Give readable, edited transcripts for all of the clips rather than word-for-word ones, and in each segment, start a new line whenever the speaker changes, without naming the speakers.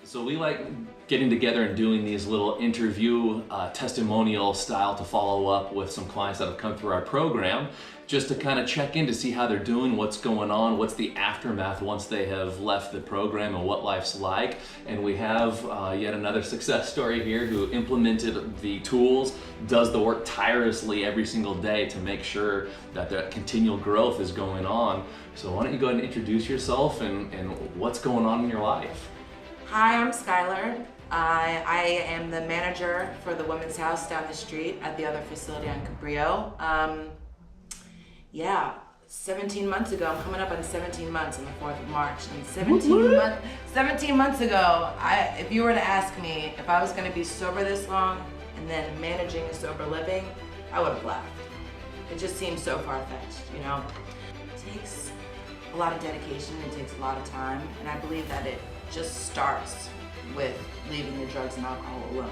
So we like getting together and doing these little interview testimonial style to follow up with some clients that have come through our program, just to kind of check in to see how they're doing, what's going on, what's the aftermath once they have left the program and what life's like. And we have yet another success story here who implemented the tools, does the work tirelessly every single day to make sure that the continual growth is going on. So why don't you go ahead and introduce yourself and what's going on in your life?
Hi, I'm Skyler. I am the manager for the Women's House down the street at the other facility on Cabrillo. 17 months ago, I'm coming up on 17 months on the 4th of March. And 17 months ago, if you were to ask me if I was going to be sober this long and then managing a sober living, I would have laughed. It just seems so far-fetched, you know? It takes a lot of dedication, it takes a lot of time, and I believe that it just starts with leaving the drugs and alcohol alone.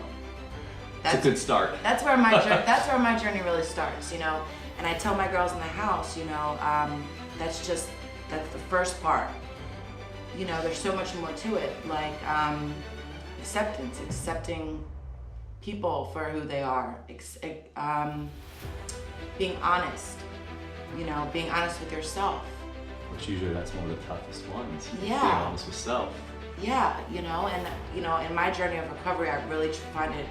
It's a good start.
That's where my journey really starts, you know. And I tell my girls in the house, you know, that's the first part. You know, there's so much more to it, like acceptance, accepting people for who they are, being honest, you know, being honest with yourself.
Which usually that's one of the toughest ones.
Yeah.
Being honest with self.
Yeah, you know, in my journey of recovery, I really find it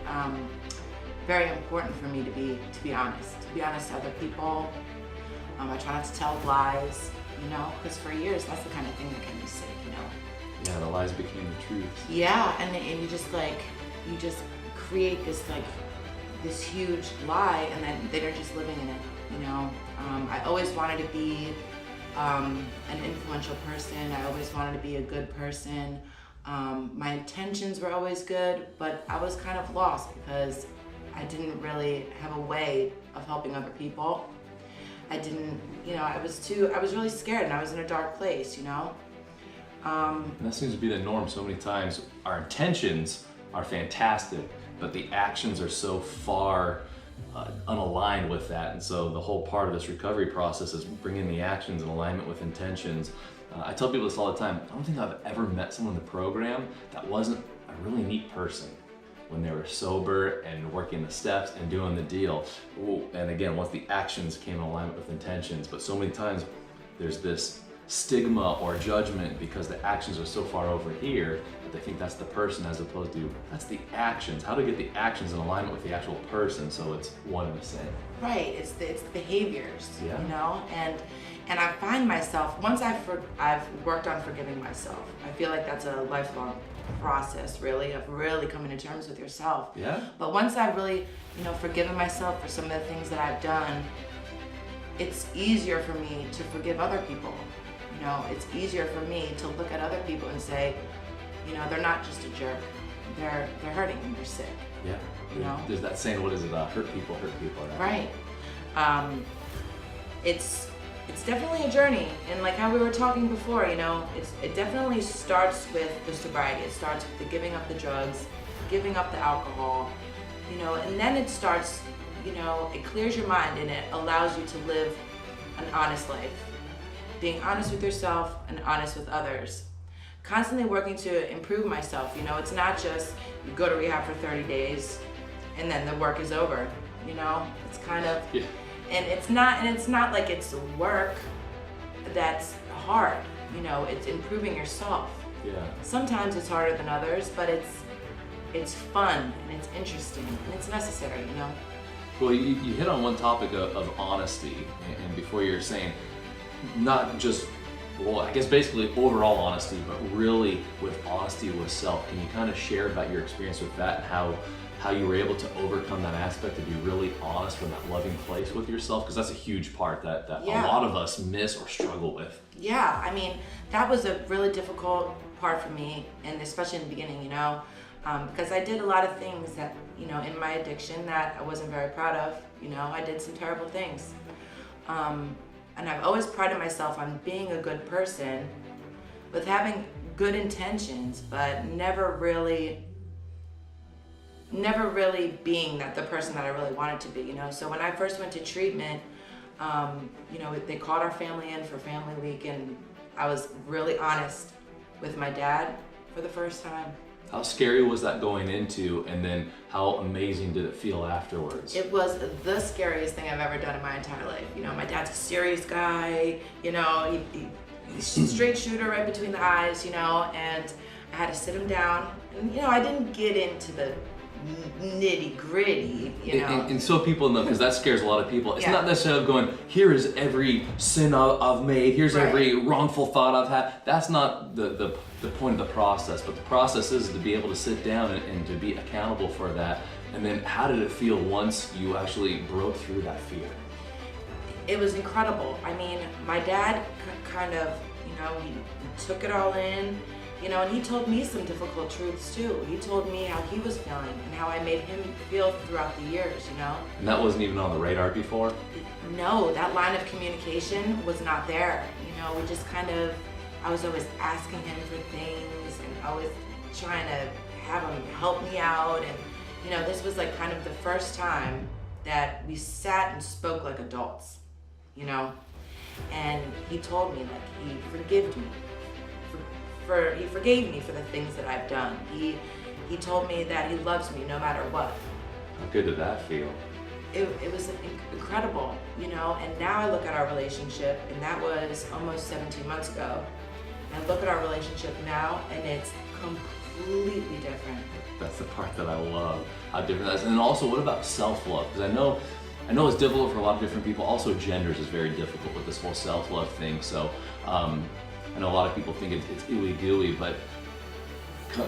very important for me to be honest to other people. I try not to tell lies, you know, because for years that's the kind of thing that can be sick, you know.
Yeah, the lies became the truth.
Yeah, and you just create this huge lie, and then you're just living in it, you know. I always wanted to be an influential person. I always wanted to be a good person. My intentions were always good, but I was kind of lost because I didn't really have a way of helping other people. I didn't, you know, I was really scared, and I was in a dark place, you know.
And that seems to be the norm so many times. Our intentions are fantastic, but the actions are so far unaligned with that. And so the whole part of this recovery process is bringing the actions in alignment with intentions. I tell people this all the time. I don't think I've ever met someone in the program that wasn't a really neat person when they were sober and working the steps and doing the deal. And again, once the actions came in alignment with intentions, but so many times there's this stigma or judgment because the actions are so far over here that they think that's the person, as opposed to that's the actions. How to get the actions in alignment with the actual person so it's one and the same.
Right, it's the behaviors,
yeah.
You know, and I find myself, once I've worked on forgiving myself, I feel like that's a lifelong process, really, of really coming to terms with yourself.
Yeah.
But once I've really, you know, forgiven myself for some of the things that I've done, it's easier for me to forgive other people. You know, it's easier for me to look at other people and say, you know, they're not just a jerk. They're hurting and they're sick.
Yeah.
You know?
There's that saying, what is it? Hurt people, right?
Right. It's definitely a journey, and like how we were talking before, you know, it definitely starts with the sobriety. It starts with the giving up the drugs, giving up the alcohol, you know, and then it starts, you know, it clears your mind and it allows you to live an honest life. Being honest with yourself and honest with others. Constantly working to improve myself, you know, it's not just you go to rehab for 30 days and then the work is over, you know, it's kind of,
yeah.
And it's not like it's work that's hard, you know, it's improving yourself.
Yeah.
Sometimes it's harder than others, but it's fun and it's interesting and it's necessary, you know.
Well, you hit on one topic of honesty, and before you're saying not just, well, I guess basically overall honesty, but really with honesty with self. Can you kind of share about your experience with that and how you were able to overcome that aspect to be really honest from that loving place with yourself? Because that's a huge part that
yeah.
A lot of us miss or struggle with.
Yeah, I mean, that was a really difficult part for me, and especially in the beginning, you know, because I did a lot of things that, you know, in my addiction that I wasn't very proud of. You know, I did some terrible things. And I've always prided myself on being a good person, with having good intentions, but never really being the person that I really wanted to be, you know. So when I first went to treatment, you know, they called our family in for family week, and I was really honest with my dad for the first time.
How scary was that going into, and then how amazing did it feel afterwards?
It was the scariest thing I've ever done in my entire life. You know, my dad's a serious guy, you know, he's straight shooter right between the eyes, you know, and I had to sit him down. And, you know, I didn't get into the nitty gritty, you know.
And so people know, because that scares a lot of people. It's
Yeah.
not necessarily going, here is every sin I've made, here's
Right.
every wrongful thought I've had. That's not the point of the process, but the process is to be able to sit down and to be accountable for that. And then how did it feel once you actually broke through that fear?
It was incredible. I mean, my dad kind of, you know, he took it all in, you know, and he told me some difficult truths too. He told me how he was feeling and how I made him feel throughout the years, you know.
And that wasn't even on the radar before?
No, that line of communication was not there. You know, we just kind of, I was always asking him for things and always trying to have him help me out. And, you know, this was like kind of the first time that we sat and spoke like adults, you know. And he told me, like, he forgave me. He forgave me for the things that I've done. He told me that he loves me no matter what.
How good did that feel?
It was incredible, you know, and now I look at our relationship, and that was almost 17 months ago. And I look at our relationship now, and it's completely different.
That's the part that I love, how different that is. And then also, what about self-love? Because I know it's difficult for a lot of different people. Also, genders is very difficult with this whole self-love thing. So I know a lot of people think it's ooey-gooey, but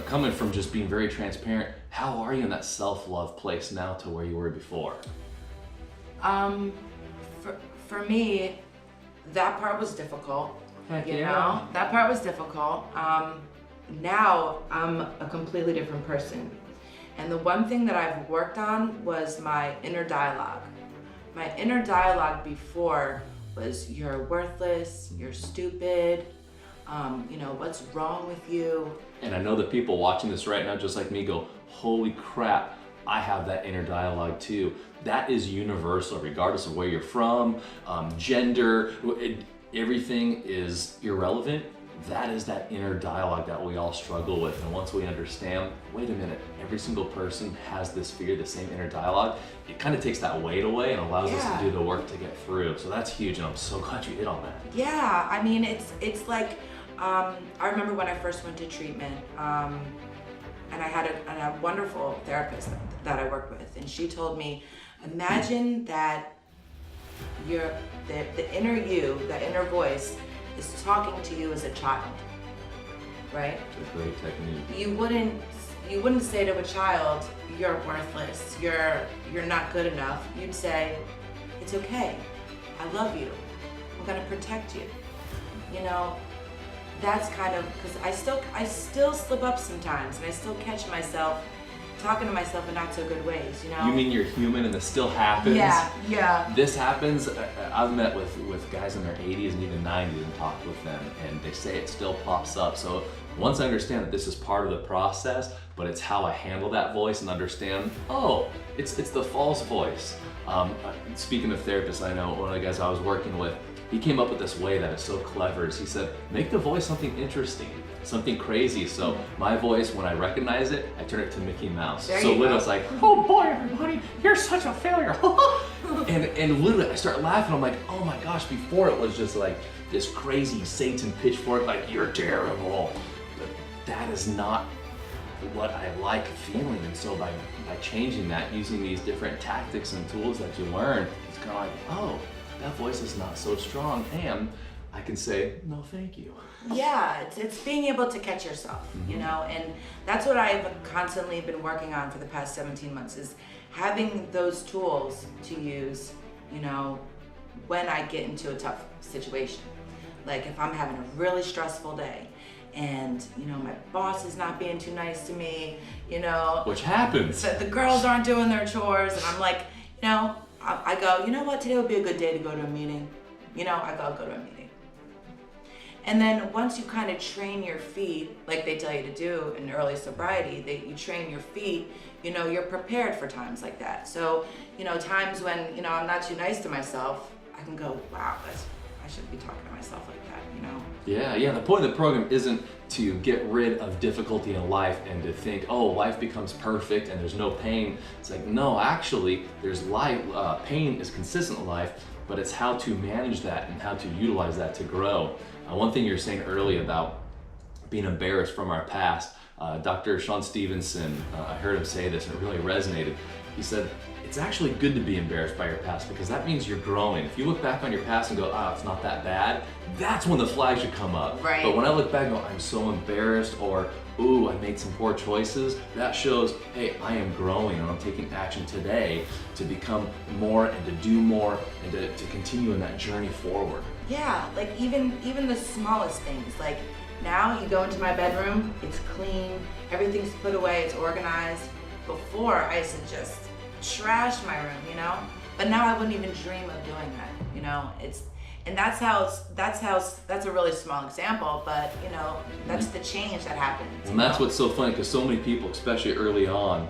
coming from just being very transparent, how are you in that self-love place now to where you were before?
For me, that part was difficult.
Heck
you
yeah.
know, that part was difficult. Now I'm a completely different person. And the one thing that I've worked on was my inner dialogue. My inner dialogue before was, you're worthless, you're stupid, you know, what's wrong with you?
And I know that people watching this right now, just like me, go, holy crap, I have that inner dialogue too. That is universal, regardless of where you're from, gender, everything is irrelevant. That is that inner dialogue that we all struggle with. And once we understand, wait a minute, every single person has this fear, the same inner dialogue, it kind of takes that weight away and allows us to do the work to get through. So that's huge, and I'm so glad you hit on that.
Yeah, I mean, it's like, I remember when I first went to treatment, and I had a wonderful therapist that I worked with, and she told me, imagine that the inner you, the inner voice, is talking to you as a child, right?
It's a great technique.
You wouldn't say to a child, you're worthless, you're not good enough. You'd say, it's okay, I love you, I'm gonna protect you. You know, that's kind of, because I still slip up sometimes, and I still catch myself talking to myself in not so good ways, you know?
You mean you're human and this still happens?
Yeah.
This happens. I've met with guys in their 80s and even 90s and talked with them, and they say it still pops up. So once I understand that this is part of the process, but it's how I handle that voice and understand, oh, it's the false voice. Speaking of therapists, I know one of the guys I was working with, he came up with this way that is so clever. He said, make the voice something interesting, something crazy. So my voice, when I recognize it, I turn it to Mickey Mouse.
There
So
you
literally
go.
it's like, oh boy, everybody, you're such a failure. and literally I start laughing. I'm like, oh my gosh, before it was just like this crazy Satan pitchfork, like, you're terrible. But that is not what I like feeling. And so by changing that, using these different tactics and tools that you learn, it's kind of like, oh, that voice is not so strong, and I can say, no, thank you.
Yeah, it's being able to catch yourself, you know, and that's what I've constantly been working on for the past 17 months, is having those tools to use, you know, when I get into a tough situation. Like if I'm having a really stressful day, and, you know, my boss is not being too nice to me, you know.
Which happens.
So the girls aren't doing their chores, and I'm like, you know, I go, you know what, today would be a good day to go to a meeting. You know, I go to a meeting. And then once you kind of train your feet, like they tell you to do in early sobriety, you train your feet, you know, you're prepared for times like that. So, you know, times when, you know, I'm not too nice to myself, I can go, wow, I shouldn't be talking to myself like that, you know.
Yeah. The point of the program isn't to get rid of difficulty in life and to think, oh, life becomes perfect and there's no pain. It's like, no, actually, there's life. Pain is consistent in life, but it's how to manage that and how to utilize that to grow. One thing you were saying earlier about being embarrassed from our past, Dr. Sean Stevenson, I heard him say this and it really resonated. He said, it's actually good to be embarrassed by your past because that means you're growing. If you look back on your past and go, it's not that bad, that's when the flag should come up.
Right.
But when I look back and go, I'm so embarrassed, or, ooh, I made some poor choices, that shows, hey, I am growing and I'm taking action today to become more and to do more and to continue in that journey forward.
Yeah, like even the smallest things. Like now you go into my bedroom, it's clean, everything's put away, it's organized. Before I used to just trash my room, you know? But now I wouldn't even dream of doing that, you know? That's a really small example, but you know, that's the change that happens.
And that's what's so funny, because so many people, especially early on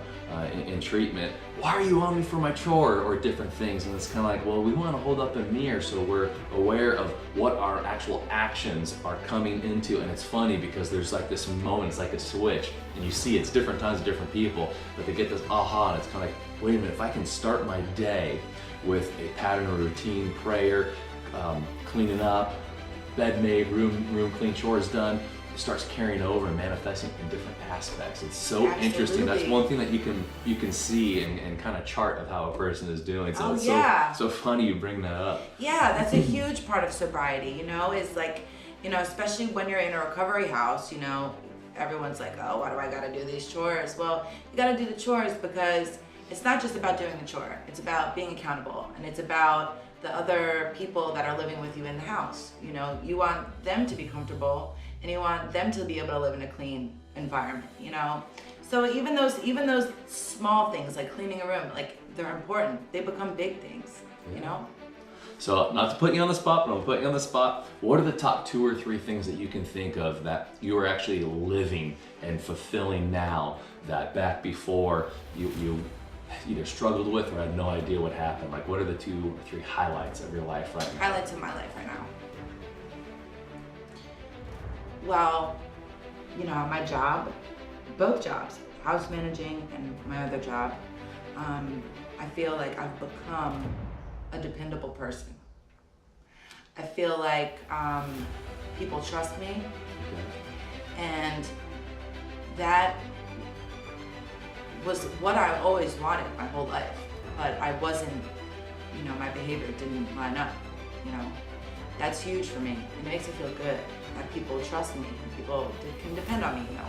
in treatment, why are you on me for my chore, or different things? And it's kind of like, well, we want to hold up a mirror so we're aware of what our actual actions are coming into. And it's funny because there's like this moment, it's like a switch, and you see it's different times of different people, but they get this aha, and it's kind of like, wait a minute, if I can start my day with a pattern or routine, prayer, cleaning up, bed made, room clean, chores done, it starts carrying over and manifesting in different aspects. It's so interesting. That's one thing that you can see and kind of chart of how a person is doing. So it's so funny you bring that up. Yeah,
that's a huge part of sobriety, you know, is like, you know, especially when you're in a recovery house, you know, everyone's like, oh, why do I gotta do these chores? Well, you gotta do the chores because it's not just about doing the chore. It's about being accountable, and it's about the other people that are living with you in the house. You know, you want them to be comfortable and you want them to be able to live in a clean environment, you know? So even those small things like cleaning a room, like they're important. They become big things, you know?
So not to put you on the spot, but I'm putting you on the spot. What are the top 2 or 3 things that you can think of that you are actually living and fulfilling now that back before you either struggled with or had no idea what happened? Like, what are the 2 or 3 highlights of your life right now?
Highlights of my life right now. Well, you know, my job, both jobs, house managing and my other job, I feel like I've become a dependable person. I feel like people trust me, and that was what I always wanted my whole life, but I wasn't, you know, my behavior didn't line up, you know. That's huge for me. It makes me feel good that people trust me and people can depend on me, you know.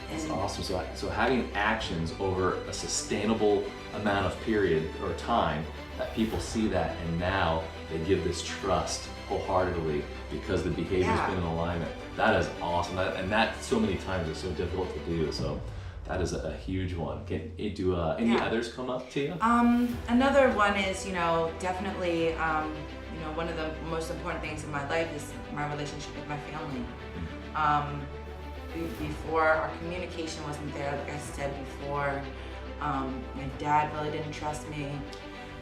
That's awesome. So having actions over a sustainable amount of period or time, that people see that and now they give this trust wholeheartedly because the behavior's been in alignment. That is awesome. And that so many times is so difficult to do. So that is a huge one. Can you do any others come up to you?
Another one is, you know, definitely, you know, one of the most important things in my life is my relationship with my family. Before, our communication wasn't there, like I said before. My dad really didn't trust me.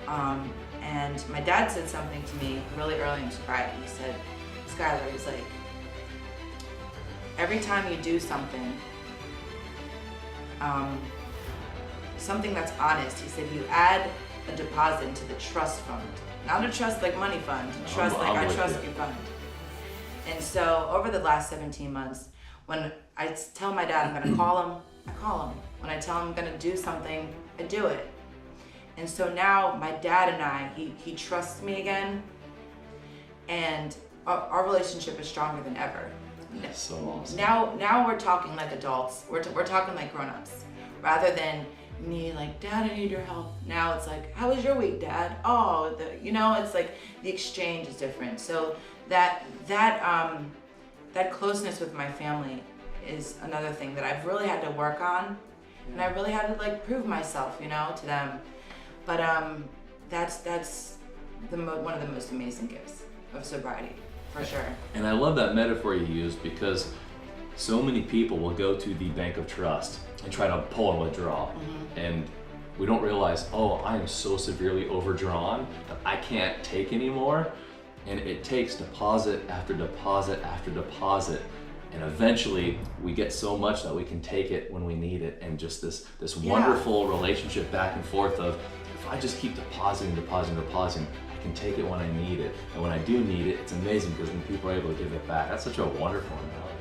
And my dad said something to me really early in sobriety. He said, Skyler, he's like, every time you do something, something that's honest, he said, you add a deposit into the trust fund. Not a trust like money fund, trust like I trust you fund. And so over the last 17 months, when I tell my dad I'm gonna call him, I call him. When I tell him I'm gonna do something, I do it. And so now my dad and I, he trusts me again, and our relationship is stronger than ever.
That's so awesome.
Now we're talking like adults. We're talking like grown-ups, rather than me like, Dad, I need your help. Now it's like, how was your week, Dad? Oh, you know, it's like the exchange is different. So that closeness with my family is another thing that I've really had to work on, and I really had to like prove myself, you know, to them. But that's one of the most amazing gifts of sobriety, for sure.
And I love that metaphor you used, because so many people will go to the bank of trust and try to pull and withdraw. And we don't realize, oh, I am so severely overdrawn that I can't take anymore. And it takes deposit after deposit after deposit. And eventually we get so much that we can take it when we need it. And just this wonderful relationship back and forth of, if I just keep depositing, I can take it when I need it. And when I do need it, it's amazing because then people are able to give it back. That's such a wonderful analogy.